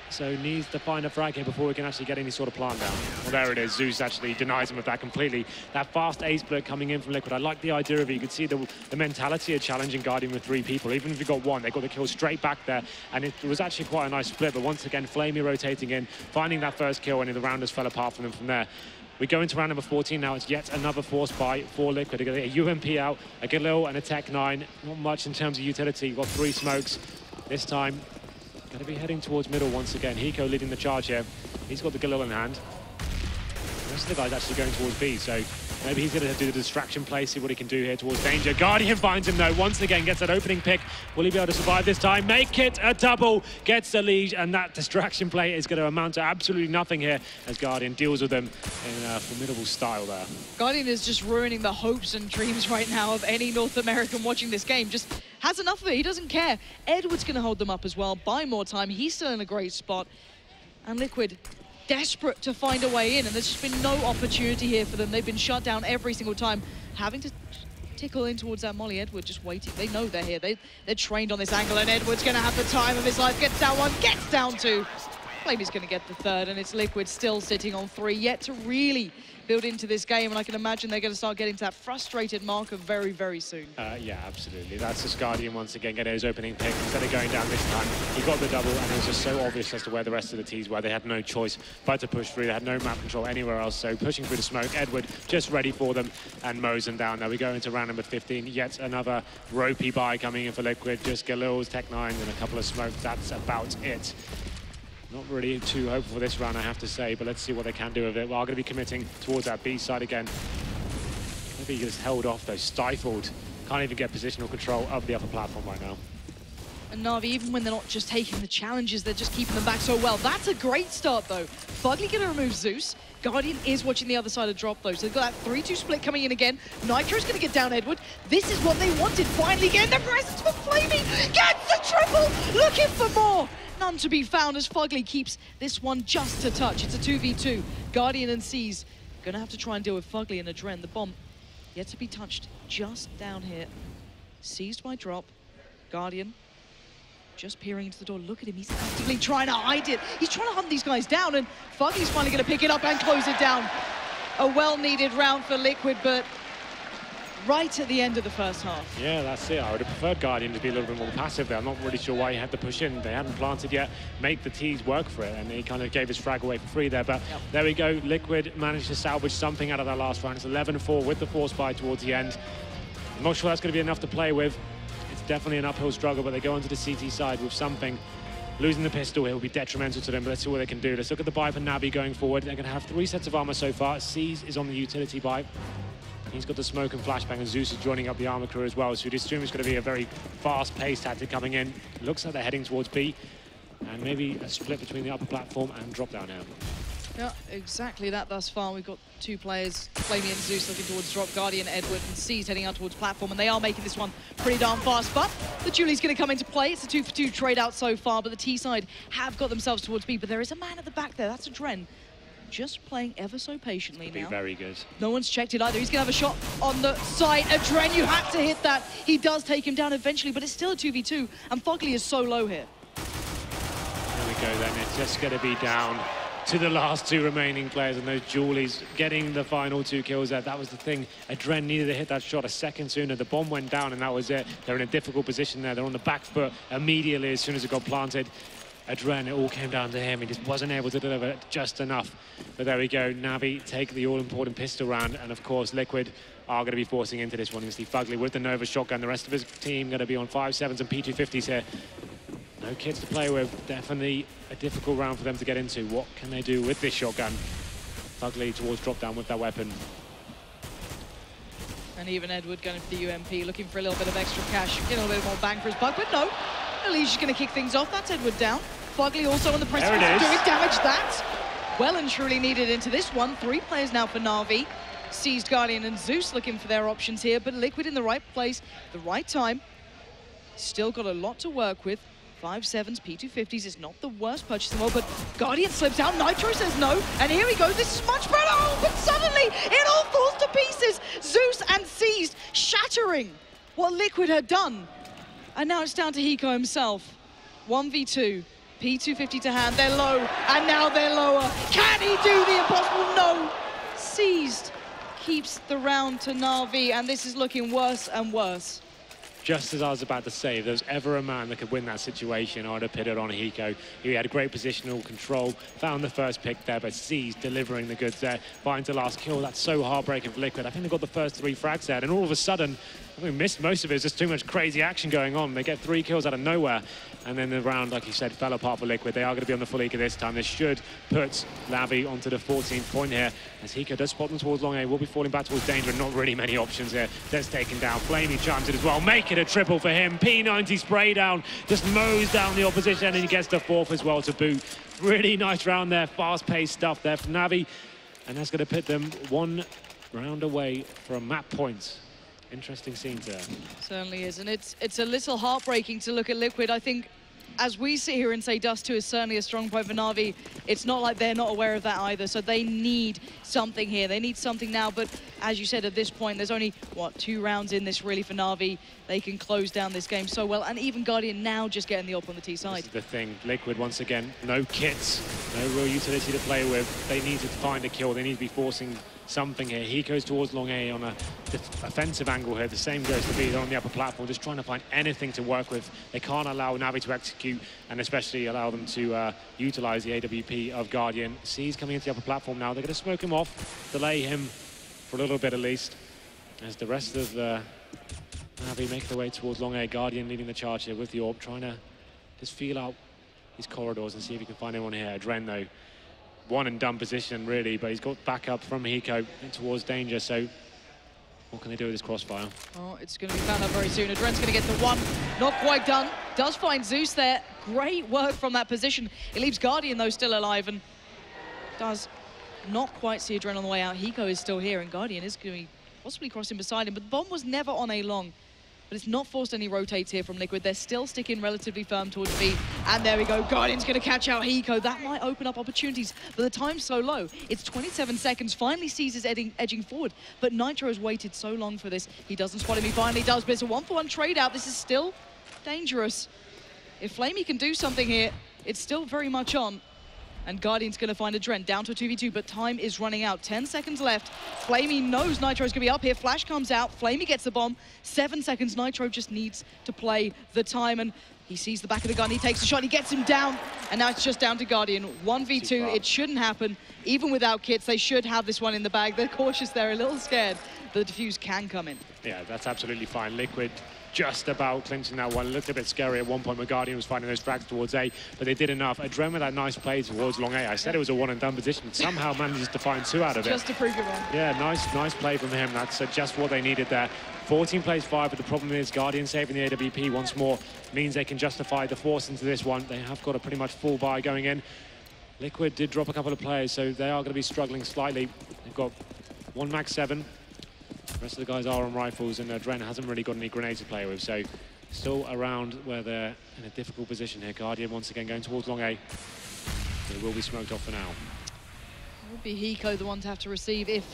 so needs to find a frag here before we can actually get any sort of plan down. Well, there it is. Zeus actually denies him of that completely. That fast A split coming in from Liquid. I like the idea of it. You could see the mentality of challenging Guardian with 3 people. Even if you got 1, they got the kill straight back there. And it was actually quite a nice split. But once again, Flamey rotating in, finding that first kill, and the round just fell apart from them from there. We go into round number 14 now. It's yet another force buy for Liquid. They get a UMP out, a Galil and a Tech 9. Not much in terms of utility. You've got 3 smokes. This time, going to be heading towards middle once again. Hiko leading the charge here. He's got the Galil in hand. The rest of the guys actually going towards B, so maybe he's going to do the distraction play, see what he can do here towards danger. Guardian finds him though, once again gets that opening pick. Will he be able to survive this time? Make it a double, gets the lead, and that distraction play is going to amount to absolutely nothing here as Guardian deals with them in a formidable style there. Guardian is just ruining the hopes and dreams right now of any North American watching this game. Just has enough of it, he doesn't care. Edward's going to hold them up as well, buy more time. He's still in a great spot. And Liquid desperate to find a way in, and there's just been no opportunity here for them. They've been shut down every single time, having to tickle in towards that Molly. Edward just waiting. They know they're here. They're trained on this angle, and Edward's going to have the time of his life. Gets down 1, gets down 2. Flamey's going to get the 3rd, and it's Liquid still sitting on 3, yet to really build into this game, and I can imagine they're going to start getting to that frustrated marker very, very soon. Yeah, absolutely. That's just Guardian once again getting his opening pick. Instead of going down this time, he got the double, and it was just so obvious as to where the rest of the teams were. They had no choice but to push through. They had no map control anywhere else, so pushing through the smoke. Edward just ready for them and mows them down. Now we go into round number 15. Yet another ropey buy coming in for Liquid. Just Galil's, Tech 9, and a couple of smokes. That's about it. Not really too hopeful for this round, I have to say, but let's see what they can do with it. Well, I'm going to be committing towards that B side again. Maybe he just held off, though, stifled. Can't even get positional control of the upper platform right now. And NaVi, even when they're not just taking the challenges, they're just keeping them back so well. That's a great start, though. Fugly going to remove Zeus. Guardian is watching the other side of drop, though. So they've got that 3-2 split coming in again. Nitro's going to get down Edward. This is what they wanted. Finally getting the presence for Flamey. Gets the triple. Looking for more. None to be found as Fugly keeps this one just to touch. It's a 2v2. Guardian and C's going to have to try and deal with Fugly and Adren. The bomb yet to be touched just down here. Seized by drop. Guardian just peering into the door. Look at him, he's actively trying to hide it. He's trying to hunt these guys down, and Fugly's finally going to pick it up and close it down. A well-needed round for Liquid, but right at the end of the first half. Yeah, that's it. I would have preferred Guardian to be a little bit more passive there. I'm not really sure why he had to push in. They hadn't planted yet. Make the T's work for it, and he kind of gave his frag away for free there. But there we go. Liquid managed to salvage something out of that last round. It's 11-4 with the force buy towards the end. I'm not sure that's going to be enough to play with. Definitely an uphill struggle, but they go onto the CT side with something. Losing the pistol here will be detrimental to them, but let's see what they can do. Let's look at the buy for NaVi going forward. They're going to have 3 sets of armor so far. C's is on the utility buy. He's got the smoke and flashbang, and Zeus is joining up the armor crew as well, so you'd assume it's going to be a very fast-paced tactic coming in. Looks like they're heading towards B, and maybe a split between the upper platform and drop down here. Yeah, exactly that thus far. We've got 2 players, Flamey and Zeus, looking towards drop. Guardian, Edward, and C's heading out towards platform, and they are making this one pretty darn fast. But the Julie's going to come into play. It's a 2-for-2 trade out so far, but the T side have got themselves towards B. But there is a man at the back there. That's Adren, just playing ever so patiently now. Very good. No one's checked it either. He's going to have a shot on the side. Adren, you had to hit that. He does take him down eventually, but it's still a 2v2, and Fugly is so low here. There we go then. It's just going to be down to the last 2 remaining players, and those Julies getting the final 2 kills there. That was the thing. Adren needed to hit that shot a second sooner. The bomb went down, and that was it. They're in a difficult position there. They're on the back foot immediately as soon as it got planted. Adren, it all came down to him. He just wasn't able to deliver just enough. But there we go. NaVi take the all-important pistol round, and of course, Liquid are going to be forcing into this one. You can see Fugly with the Nova shotgun. The rest of his team going to be on 5.7s and P250s here. No kids to play with. Definitely a difficult round for them to get into. What can they do with this shotgun? Fugly towards drop down with that weapon. And even Edward going for the UMP, looking for a little bit of extra cash, get a little bit more bang for his buck, but no. Ellie's just going to kick things off. That's Edward down. Fugly also on the precipice of doing damage. That's well and truly needed into this one. 3 players now for NaVi. Seized Guardian and Zeus looking for their options here, but Liquid in the right place, the right time. Still got a lot to work with. 5.7s, P250s is not the worst purchase in the world, but Guardian slips out. Nitro says no, and here we go. This is much better. Oh, but suddenly it all falls to pieces. Zeus and Seized shattering what Liquid had done. And now it's down to Hiko himself. 1v2, P250 to hand. They're low, and now they're lower. Can he do the impossible? No. Seized keeps the round to NaVi, and this is looking worse and worse. Just as I was about to say, if there was ever a man that could win that situation, I'd have put it on Hiko. He had great positional control, found the first pick there, but C's delivering the goods there, finds the last kill. That's so heartbreaking for Liquid. I think they got the first 3 frags there, and all of a sudden, I think we missed most of it. There's just too much crazy action going on. They get 3 kills out of nowhere, and then the round, like you said, fell apart for Liquid. They are going to be on the full eco this time. This should put NaVi onto the 14th point here, as Hiko does spot them towards long A. Will be falling back towards danger, and not really many options here. That's taken down. Flamey chimes it as well. Make it a triple for him. P90 spray down, just mows down the opposition, and he gets the 4th as well to boot. Really nice round there. Fast-paced stuff there for NaVi, and that's going to put them 1 round away from map points. Interesting scenes there. Certainly is, and it's a little heartbreaking to look at Liquid. I think as we sit here and say Dust 2 is certainly a strong point for NaVi, it's not like they're not aware of that either. So they need something here. They need something now. But as you said, at this point, there's only, what, 2 rounds in this really for NaVi. They can close down this game so well. And even Guardian now just getting the op on the T side. This is the thing. Liquid, once again, no kits, no real utility to play with. They need to find a kill. They need to be forcing something here. He goes towards long A on a offensive angle here. The same goes to B. They're on the upper platform, just trying to find anything to work with. They can't allow NaVi to execute, and especially allow them to utilize the AWP of Guardian. C's coming into the upper platform now. They're going to smoke him off, delay him for a little bit at least, as the rest of NaVi make their way towards long A. Guardian leading the charge here with the AWP, trying to just feel out his corridors and see if he can find anyone here. Adren, though, one and done position really, but he's got backup from Hiko towards danger, so what can they do with this crossfire? Oh, it's going to be found out very soon. Adren's going to get the 1, not quite done. Does find Zeus there. Great work from that position. It leaves Guardian though still alive, and does not quite see Adren on the way out. Hiko is still here, and Guardian is going to be possibly crossing beside him. But the bomb was never on A long. But it's not forced any rotates here from Liquid. They're still sticking relatively firm towards B. And there we go. Guardian's going to catch out Hiko. That might open up opportunities, but the time's so low. It's 27 seconds. Finally sees is edging forward. But Nitro has waited so long for this. He doesn't spot him. He finally does, but it's a 1-for-1 trade out. This is still dangerous. If Flamey can do something here, it's still very much on. And Guardian's going to find Adren down to a 2v2, but time is running out. 10 seconds left. Flamey knows Nitro's going to be up here. Flash comes out. Flamey gets the bomb. 7 seconds. Nitro just needs to play the time. And he sees the back of the gun. He takes the shot. He gets him down. And now it's just down to Guardian. 1v2. It shouldn't happen. Even without kits, they should have this one in the bag. They're cautious. They're a little scared. The defuse can come in. Yeah, that's absolutely fine. Liquid just about clinching that one. It looked a bit scary at one point where Guardian was finding those frags towards A, but they did enough. Adren with that nice play towards long A. I said it was a one-and-done position, but somehow manages to find 2 out of it. Just to prove you wrong. Yeah, nice play from him. That's just what they needed there. 14 plays 5, but the problem is Guardian saving the AWP once more means they can justify the force into this one. They have got a pretty much full buy going in. Liquid did drop a couple of players, so they are going to be struggling slightly. They've got 1 Mag 7. The rest of the guys are on rifles, and Adren hasn't really got any grenades to play with, so still around where they're in a difficult position here. Guardian once again going towards long A. They will be smoked off for now. It would be Hiko the one to have to receive if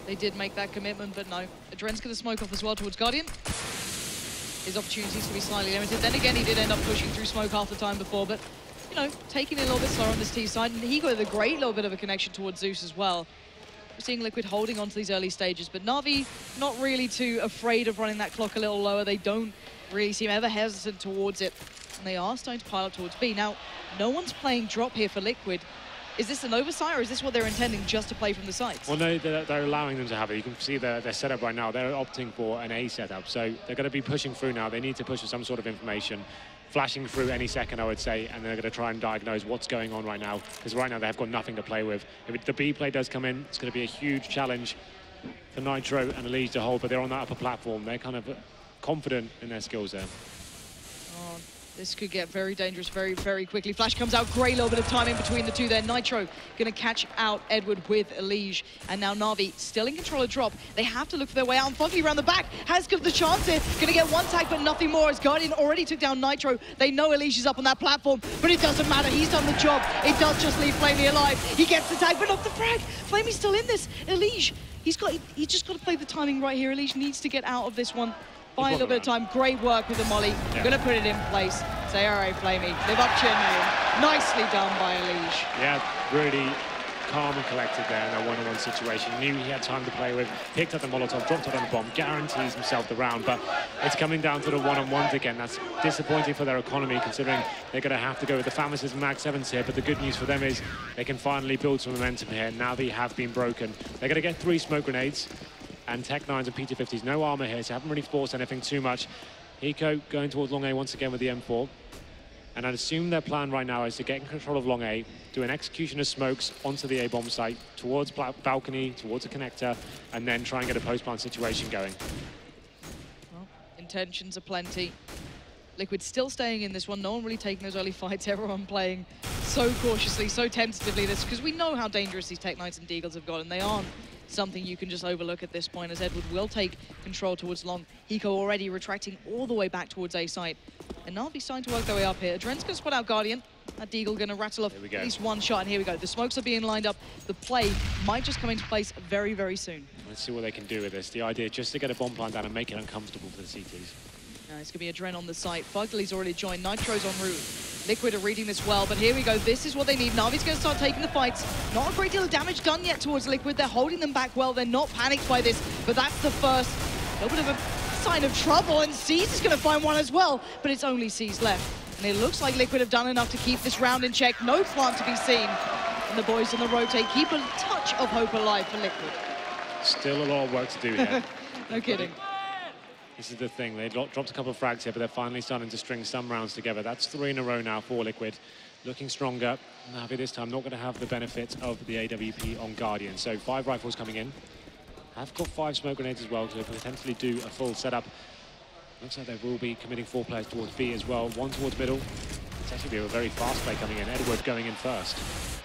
they did make that commitment, but no. Adren's going to smoke off as well towards Guardian. His opportunities to be slightly limited. Then again, he did end up pushing through smoke half the time before, but, you know, taking it a little bit slower on this T side. And Hiko with a great little bit of a connection towards Zeus as well. We're seeing Liquid holding on to these early stages, but NaVi not really too afraid of running that clock a little lower. They don't really seem ever hesitant towards it, and they are starting to pile up towards B. Now, no one's playing drop here for Liquid. Is this an oversight, or is this what they're intending, just to play from the sides? Well, no, they're allowing them to have it. You can see their setup right now. They're opting for an A setup, so they're going to be pushing through now. They need to push for some sort of information, flashing through any second, I would say, and they're going to try and diagnose what's going on right now, because right now they have got nothing to play with. If the B play does come in, it's going to be a huge challenge for Nitro and Elise to hold, but they're on that upper platform. They're kind of confident in their skills there. Oh, this could get very dangerous very, very quickly. Flash comes out, great little bit of time in between the two there. Nitro going to catch out Edward with Elige. And now NaVi still in control of drop. They have to look for their way out. And Foggy around the back has got the chance here. Going to get one tag, but nothing more, as Guardian already took down Nitro. They know Elige is up on that platform, but it doesn't matter. He's done the job. It does just leave Flamey alive. He gets the tag, but not the frag. Flamey's still in this. Elige, he's just got to play the timing right here. Elige needs to get out of this one. Buy a little bit of time. Great work with the molly. Yeah. Going to put it in place. Say, all right, Flamey, live up to your name. Nicely done by Elige. Yeah, really calm and collected there in that one-on-one situation. Knew he had time to play with, picked up the Molotov, dropped it on the bomb, guarantees himself the round, but it's coming down to the one-on-ones again. That's disappointing for their economy, considering they're going to have to go with the Famis's and Mag 7s here, but the good news for them is they can finally build some momentum here. Now they have been broken. They're going to get 3 smoke grenades and Tech 9s and PT50s. No armor here, so haven't really forced anything too much. Hiko going towards long A once again with the M4. And I'd assume their plan right now is to get in control of long A, do an execution of smokes onto the A-bomb site, towards balcony, towards a connector, and then try and get a post-plant situation going. Well, intentions are plenty. Liquid still staying in this one. No one really taking those early fights. Everyone playing so cautiously, so tentatively. This because we know how dangerous these Tech 9s and Deagles have got, and they aren't something you can just overlook at this point, as Edward will take control towards long. Hiko already retracting all the way back towards A site. And NaVi's starting to work their way up here. Adren's going to spot out Guardian. That Deagle going to rattle off at least one shot, and here we go. The smokes are being lined up. The play might just come into place very, very soon. Let's see what they can do with this. The idea just to get a bomb plant down and make it uncomfortable for the CTs. Now it's going to be Adren on the site. Fugly's already joined. Nitro's en route. Liquid are reading this well, but here we go. This is what they need. NaVi's going to start taking the fights. Not a great deal of damage done yet towards Liquid. They're holding them back well. They're not panicked by this, but that's the first little bit of a sign of trouble, and C's is going to find one as well, but it's only C's left. And it looks like Liquid have done enough to keep this round in check. No plant to be seen. And the boys on the rotate keep a touch of hope alive for Liquid. Still a lot of work to do here. No kidding. This is the thing. They dropped a couple of frags here, but they're finally starting to string some rounds together. That's 3 in a row now for Liquid. Looking stronger. NaVi this time not going to have the benefit of the AWP on Guardian. So 5 rifles coming in. Have got 5 smoke grenades as well to potentially do a full setup. Looks like they will be committing 4 players towards B as well. 1 towards middle. It's actually a very fast play coming in. Edward going in first.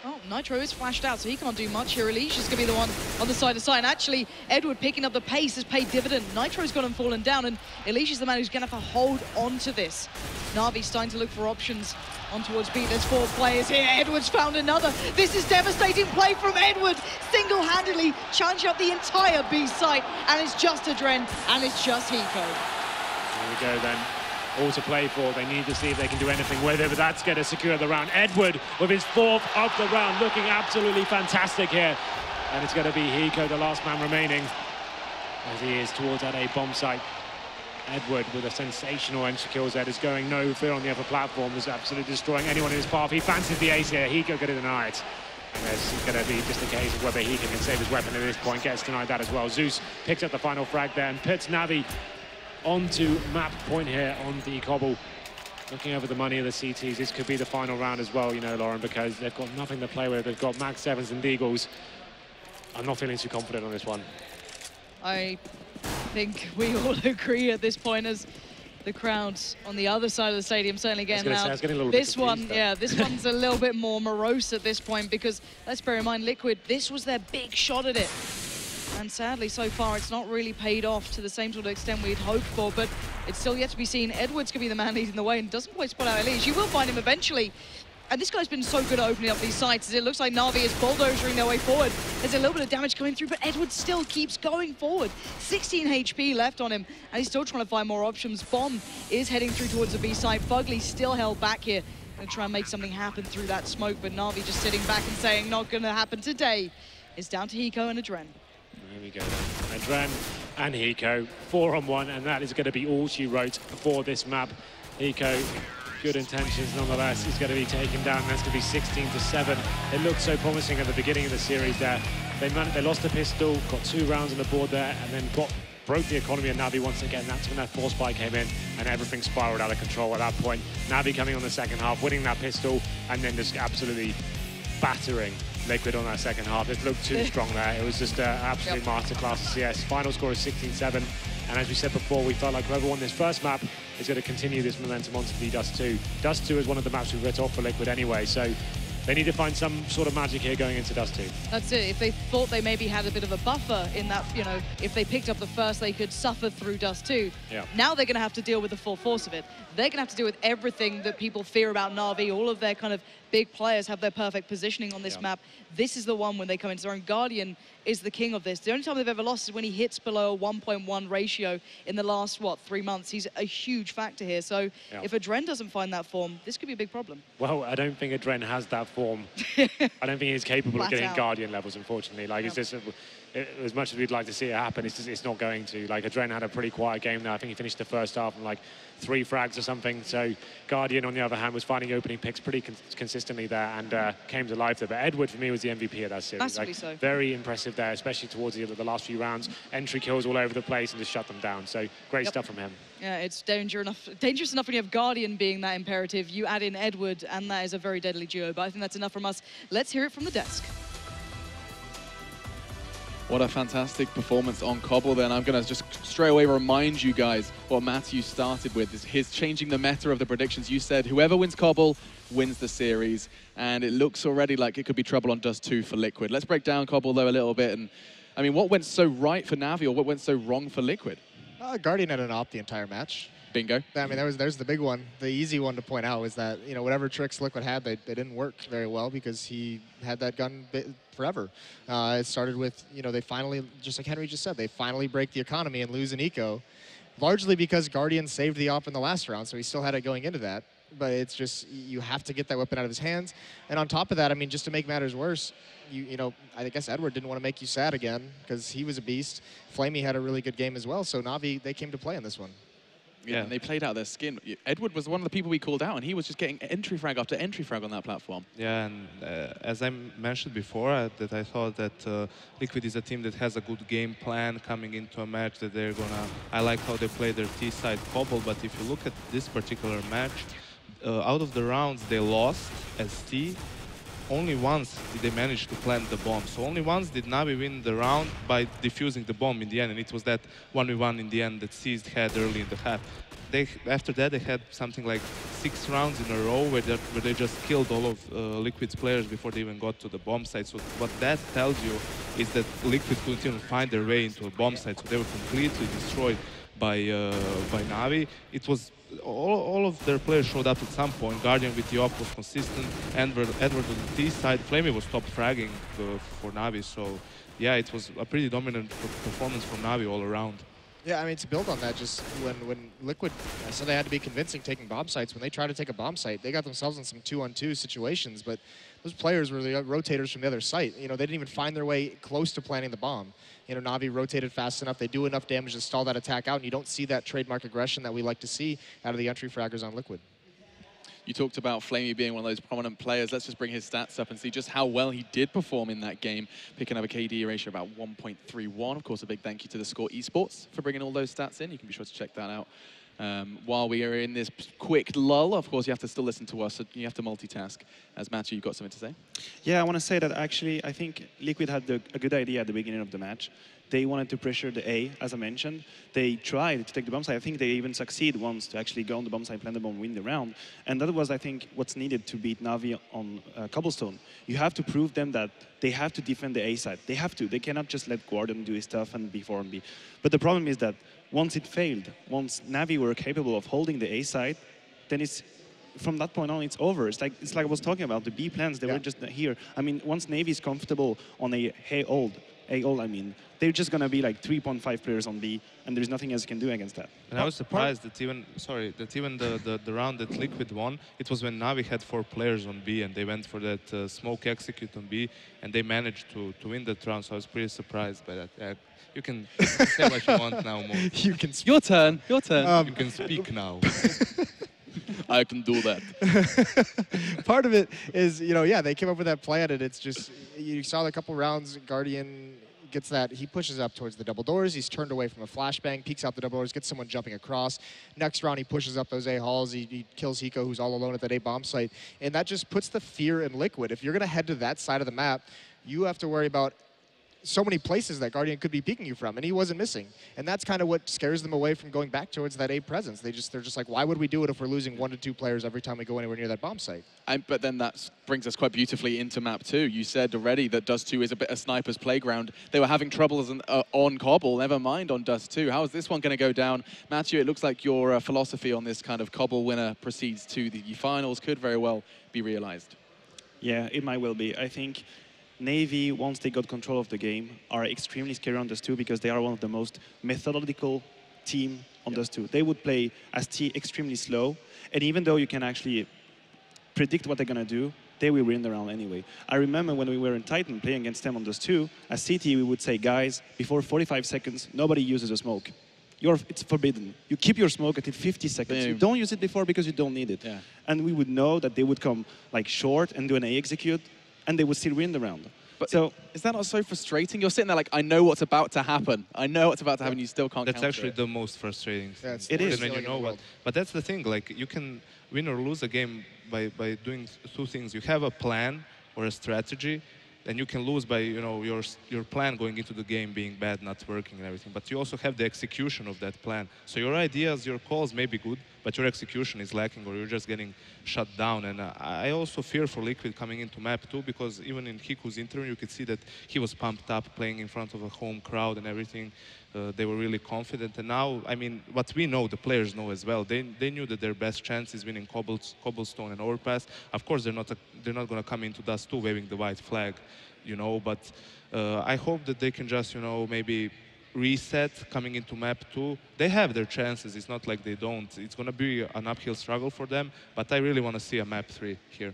Oh, Well, Nitro is flashed out, so he can't do much here. Elise is going to be the one on the side to side. And actually, Edward picking up the pace has paid dividend. Nitro's gone and fallen down, and Elise is the man who's going to have to hold on to this. Na'Vi starting to look for options on towards B. There's 4 players here. Edward's found another. This is devastating play from Edward. Single-handedly challenging up the entire B site. And it's just Adren, and it's just Hiko. There we go then. All to play for. They need to see if they can do anything with it, but that's going to secure the round. Edward with his 4th of the round, looking absolutely fantastic here. And it's going to be Hiko, the last man remaining, as he is towards that A bomb site. Edward with a sensational entry kills there, is going no fear on the upper platform, is absolutely destroying anyone in his path. He fancies the ace here. Hiko going to deny it. And there's going to be just a case of whether Hiko can save his weapon at this point. Gets denied that as well. Zeus picks up the final frag there and puts NaVi onto map point here on the Cobble. Looking over the money of the CTs, this could be the final round as well, you know, Lauren, because they've got nothing to play with. They've got Max 7s and Deagles. I'm not feeling too confident on this one. I think we all agree at this point, as the crowds on the other side of the stadium certainly getting loud. This one, yeah, this one's a little bit more morose at this point, because let's bear in mind, Liquid, this was their big shot at it. And sadly, so far, it's not really paid off to the same sort of extent we'd hoped for, but it's still yet to be seen. Edward's going to be the man leading the way and doesn't quite spot out Elise. You will find him eventually. And this guy's been so good at opening up these sites, as it looks like Na'Vi is bulldozering their way forward. There's a little bit of damage coming through, but Edward still keeps going forward. 16 HP left on him, and he's still trying to find more options. Bomb is heading through towards the B side. Fugly still held back here. Gonna try and make something happen through that smoke, but Na'Vi just sitting back and saying, not gonna happen today. It's down to Hiko and Adren. There we go then. Adren and Hiko, 4-on-1, and that is going to be all she wrote for this map. Hiko, good intentions nonetheless. He's going to be taken down. That's going to be 16-7. It looked so promising at the beginning of the series there. They lost the pistol, got 2 rounds on the board there, and then broke the economy of NaVi once again. That's when that force spike came in, and everything spiraled out of control at that point. NaVi coming on the second half, winning that pistol, and then just absolutely battering Liquid on that second half. It looked too strong there. It was just an absolute masterclass of CS. Final score is 16-7. And as we said before, we felt like whoever won this first map is going to continue this momentum onto the Dust 2. Dust 2 is one of the maps we writ off for Liquid anyway, so they need to find some sort of magic here going into Dust 2. That's it. If they thought they maybe had a bit of a buffer in that, you know, if they picked up the first, they could suffer through Dust 2. Yeah. Now they're going to have to deal with the full force of it. They're going to have to deal with everything that people fear about Na'Vi. All of their kind of big players have their perfect positioning on this map. This is the one when they come into their own. Guardian is the king of this. The only time they've ever lost is when he hits below a 1.1 ratio in the last, 3 months. He's a huge factor here. So if Adren doesn't find that form, this could be a big problem. Well, I don't think Adren has that form. I don't think he's capable of getting Guardian levels, unfortunately. Like, it's just, as much as we'd like to see it happen, it's not going to. Like, Adren had a pretty quiet game there. I think he finished the first half on, like, 3 frags or something. So Guardian, on the other hand, was finding opening picks pretty consistently there and came to life there. But Edward, for me, was the MVP of that series. Massively so. Very impressive there, especially towards the last few rounds. Entry kills all over the place and just shut them down. So great stuff from him. Yeah, it's dangerous enough when you have Guardian being that imperative. You add in Edward, and that is a very deadly duo. But I think that's enough from us. Let's hear it from the desk. What a fantastic performance on Cobble then. I'm going to just straight away remind you guys what Matthew started with, is his changing the meta of the predictions. You said whoever wins Cobble wins the series, and it looks already like it could be trouble on Dust 2 for Liquid. Let's break down Cobble though a little bit. And I mean, what went so right for NaVi, or what went so wrong for Liquid? Guardian had an op the entire match. Bingo. I mean, there's the big one. The easy one to point out was that, you know, whatever tricks Liquid had, they didn't work very well because he had that gun forever. It started with, you know, they finally, just like Henry just said, they finally break the economy and lose an eco, largely because Guardian saved the op in the last round, so he still had it going into that. But it's just, you have to get that weapon out of his hands. And on top of that, I mean, just to make matters worse, you know, I guess Edward didn't want to make you sad again because he was a beast. Flamey had a really good game as well, so NaVi, they came to play in this one. Yeah, and they played out their skin. Edward was one of the people we called out, and he was just getting entry frag after entry frag on that platform. Yeah, and as I mentioned before, that I thought that Liquid is a team that has a good game plan coming into a match, that they're gonna... I like how they play their T-side Cobble, but if you look at this particular match, out of the rounds they lost as T, only once did they manage to plant the bomb. So only once did NaVi win the round by defusing the bomb in the end, and it was that 1v1 in the end that Seized had early in the half. after that they had something like 6 rounds in a row where they just killed all of Liquid's players before they even got to the bomb site. So what that tells you is that Liquid couldn't even find their way into a bomb site, so they were completely destroyed by NaVi. It was all of their players showed up at some point. Guardian with the op was consistent. Edward on the T side. Flamey was top fragging for NaVi. So yeah, it was a pretty dominant performance from NaVi all around. Yeah, I mean, to build on that, just when Liquid, I said they had to be convincing taking bomb sites. When they tried to take a bomb site, they got themselves in some 2-on-2 situations, but those players were the rotators from the other site. You know, they didn't even find their way close to planting the bomb. You know, NaVi rotated fast enough. They do enough damage to stall that attack out, and you don't see that trademark aggression that we like to see out of the entry fraggers on Liquid. You talked about Flamey being one of those prominent players. Let's just bring his stats up and see just how well he did perform in that game, picking up a KD ratio about 1.31. Of course, a big thank you to the Score Esports for bringing all those stats in. You can be sure to check that out. While we are in this quick lull, of course, you have to still listen to us, so you have to multitask. As Matthew, you've got something to say? Yeah, I want to say that actually, I think Liquid had a good idea at the beginning of the match. They wanted to pressure the A, as I mentioned. They tried to take the bomb site. I think they even succeed once to actually go on the bomb site, plant the bomb, win the round. And that was, I think, what's needed to beat NaVi on Cobblestone. You have to prove them that they have to defend the A side. They have to. They cannot just let Guardian do his stuff and be 4 on B. But the problem is that once it failed, once NaVi were capable of holding the A side, then it's from that point on, it's over. It's like I was talking about the B plans. They were just here. I mean, once NaVi is comfortable on a A-ult, I mean, they're just going to be like 3.5 players on B, and there's nothing else you can do against that. And I was surprised that even the round that Liquid won, it was when NaVi had 4 players on B, and they went for that smoke execute on B, and they managed to win that round. So I was pretty surprised by that. You can say what you want now, Mo. You can. Your turn. Your turn. You can speak now. I can do that. Part of it is, you know, yeah, they came up with that plan, and it's just, you saw a couple rounds, Guardian gets that, he pushes up towards the double doors, he's turned away from a flashbang, peeks out the double doors, gets someone jumping across. Next round, he pushes up those A halls, he kills Hiko, who's all alone at that A bomb site, and that just puts the fear in Liquid. If you're going to head to that side of the map, you have to worry about so many places that Guardian could be peeking you from, and he wasn't missing. And that's kind of what scares them away from going back towards that A presence. They're just like, why would we do it if we're losing 1 to 2 players every time we go anywhere near that bomb site? But then that brings us quite beautifully into map 2. You said already that Dust 2 is a bit of sniper's playground. They were having troubles on Cobble, never mind on Dust 2. How is this one going to go down? Matthew, it looks like your philosophy on this kind of Cobble winner proceeds to the finals could very well be realized. Yeah, it might well be. I think NaVi, once they got control of the game, are extremely scary on Dust 2 because they are one of the most methodical team on Dust 2. They would play as T extremely slow, and even though you can actually predict what they're going to do, they will win the round anyway. I remember when we were in Titan playing against them on Dust 2, as CT we would say, guys, before 45 seconds, nobody uses a smoke. It's forbidden. You keep your smoke until 50 seconds. You don't use it before because you don't need it. Yeah. And we would know that they would come like short and do an A execute, and they would still win the round. But so, is that not so frustrating? You're sitting there like, I know what's about to happen. I know what's about to happen, you still can't That's actually the most frustrating thing. It is. When you know what. But that's the thing, like, you can win or lose a game by doing 2 things. You have a plan or a strategy, and you can lose by, you know, your plan going into the game being bad, not working and everything. But you also have the execution of that plan. So your ideas, your calls may be good, but your execution is lacking, or you're just getting shut down. And I also fear for Liquid coming into map 2, because even in Hiku's interview, you could see that he was pumped up, playing in front of a home crowd and everything. They were really confident. And now, I mean, what we know, the players know as well. They knew that their best chance is winning Cobblestone and Overpass. Of course, they're not going to come into Dust 2 waving the white flag, you know. But I hope that they can just, you know, maybe reset coming into map 2. They have their chances. It's not like they don't. It's going to be an uphill struggle for them. But I really want to see a map 3 here.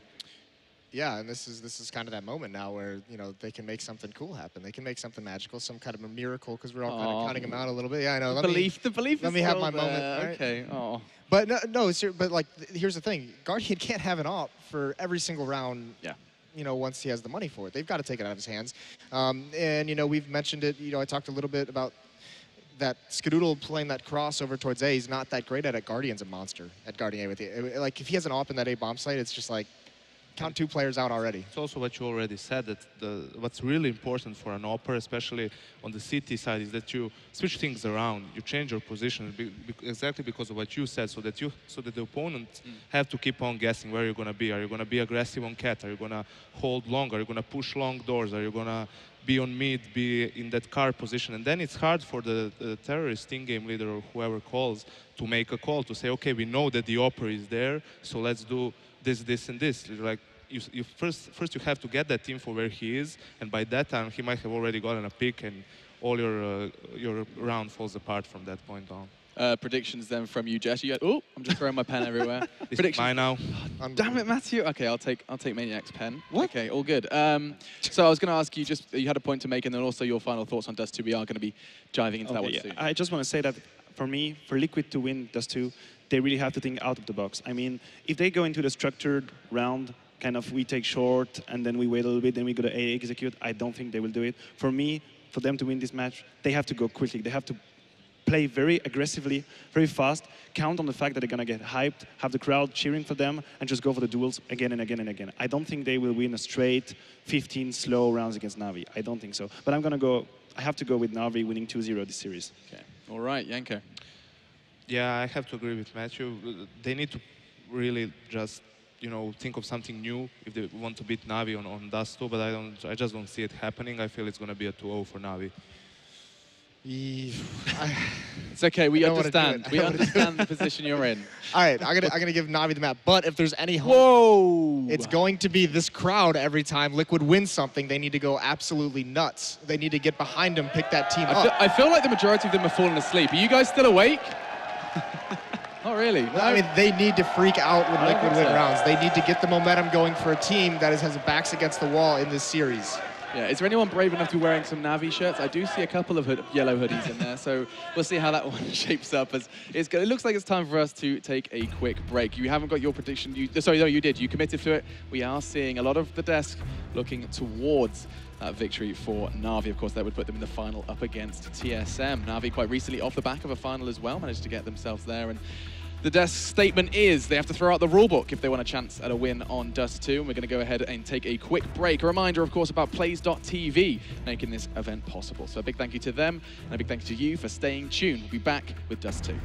Yeah, and this is kind of that moment now where, you know, they can make something cool happen. They can make something magical, some kind of a miracle, because we're all kind of counting them out a little bit. Yeah, I know. The belief let me have my moment. Right? Okay. Oh. But no, but like, here's the thing. Guardian can't have an op for every single round. Yeah. You know, once he has the money for it, they've got to take it out of his hands. And you know, we've mentioned it. You know, I talked a little bit about that Skadoodle playing that crossover towards A. He's not that great at it. Guardian's a monster at guarding A with you. Like, if he has an op in that A bomb site, it's just like, count 2 players out already. It's also what you already said, that what's really important for an Opera, especially on the CT side, is that you switch things around, you change your position exactly because of what you said, so that the opponents have to keep on guessing where you're going to be. Are you going to be aggressive on cat? Are you going to hold long? Are you going to push long doors? Are you going to be on mid, be in that car position? And then it's hard for the terrorist in-game leader or whoever calls to make a call to say, okay, we know that the Opera is there, so let's do this, this, and this. Like, you first you have to get that info where he is, and by that time he might have already gotten a pick, and all your round falls apart from that point on. Predictions then from you, Jess. Oh, I'm just throwing my pen everywhere. Predictions. Mine now. Oh, damn it, Matthew. Okay, I'll take Maniac's pen. What? Okay, all good. So I was going to ask you, you had a point to make, and then also your final thoughts on Dust 2. We are going to be diving into that one soon. I just want to say that for me, for Liquid to win Dust 2, they really have to think out of the box. I mean, if they go into the structured round, kind of we take short and then we wait a little bit, then we go to A execute, I don't think they will do it. For me, for them to win this match, they have to go quickly. They have to play very aggressively, very fast, count on the fact that they're going to get hyped, have the crowd cheering for them, and just go for the duels again and again and again. I don't think they will win a straight 15 slow rounds against NaVi. I don't think so. But I have to go with NaVi winning 2-0 this series. Okay. All right, Janko. Yeah, I have to agree with Matthew. They need to really just, think of something new if they want to beat NaVi on Dust 2, but I just don't see it happening. I feel it's going to be a 2-0 for NaVi. It's okay, we understand. We understand the position you're in. All right, I'm gonna give NaVi the map, but if there's any hope, it's going to be this crowd every time Liquid wins something. They need to go absolutely nuts. They need to get behind them, pick that team up. I feel like the majority of them have fallen asleep. Are you guys still awake? Not really. No. I mean, they need to freak out when Liquid win rounds. They need to get the momentum going for a team that has backs against the wall in this series. Yeah, is there anyone brave enough to be wearing some NaVi shirts? I do see a couple of yellow hoodies in there, so we'll see how that one shapes up. It looks like it's time for us to take a quick break. You haven't got your prediction. Sorry, no, you did. You committed to it. We are seeing a lot of the desk looking towards that victory for NaVi. Of course, that would put them in the final up against TSM. NaVi quite recently off the back of a final as well, managed to get themselves there. And the desk statement is they have to throw out the rulebook if they want a chance at a win on Dust 2. And we're going to go ahead and take a quick break. A reminder, of course, about Plays.tv making this event possible. So a big thank you to them and a big thank you to you for staying tuned. We'll be back with Dust 2.